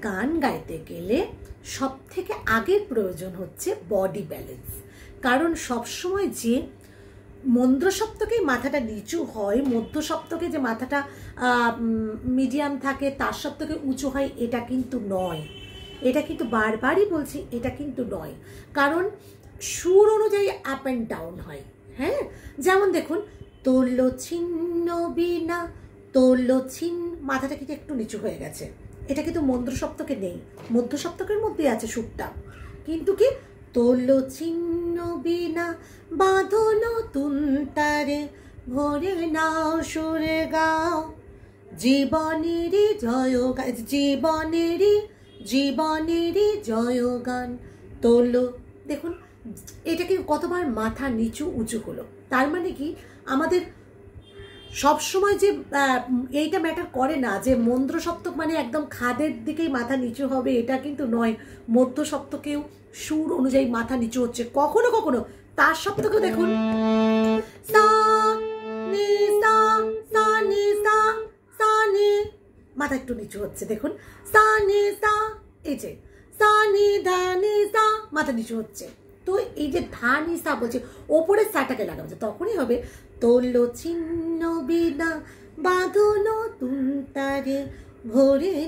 গান গাইতে গেলে সব থেকে আগের প্রয়োজন হচ্ছে বডি ব্যালেন্স। কারণ সবসময় যে মন্দ্র সপ্তকেই মাথাটা নিচু হয়, মধ্য সপ্তকে যে মাথাটা মিডিয়াম থাকে, তার সপ্তকে উঁচু হয়, এটা কিন্তু নয়। এটা কিন্তু বারবারই বলছি, এটা কিন্তু নয়। কারণ সুর অনুযায়ী আপ অ্যান্ড ডাউন হয়। হ্যাঁ, যেমন দেখুন, তোলো ছিন্ন বিনা, তোলো ছিন্ন, মাথাটা কিন্তু একটু নিচু হয়ে গেছে, এটা কিন্তু মন্দ্র সপ্তকে নেই, মধ্য সপ্তকের মধ্যে আছে সুরটা। কিন্তু কি, তোলো ছিন্ন বিনা বাঁধো নতুন তারে, ভরে নাও সুরে গাও, জীবনেরই জয়গান, জীবনেরই জয়গান তোলো। দেখুন এটাকে কতবার মাথা নিচু উঁচু হলো। তার মানে কি, আমাদের সবসময় যে এইটা ম্যাটার করে না যে মন্দ্র সপ্তক মানে একদম খাদের দিকেই মাথা নিচু হবে, এটা কিন্তু নয়। মধ্য সপ্তকেও সুর অনুযায়ী মাথা নিচু হচ্ছে, কখনো কখনো তার সপ্তকেও দেখুন সা নি সা, সা নি সা, সা নি, মাথা একটু নিচু হচ্ছে। দেখুন সা নি সা, এই যে সা নি ধা নি সা, মাথা নিচু হচ্ছে। তো এই যে ধা নি সা বলছে, ওপরের সাটাকে লাগাবো, তখনই হবে তোলো ছিন্ন বিনা বাঁধো নতুন তারে, ভরে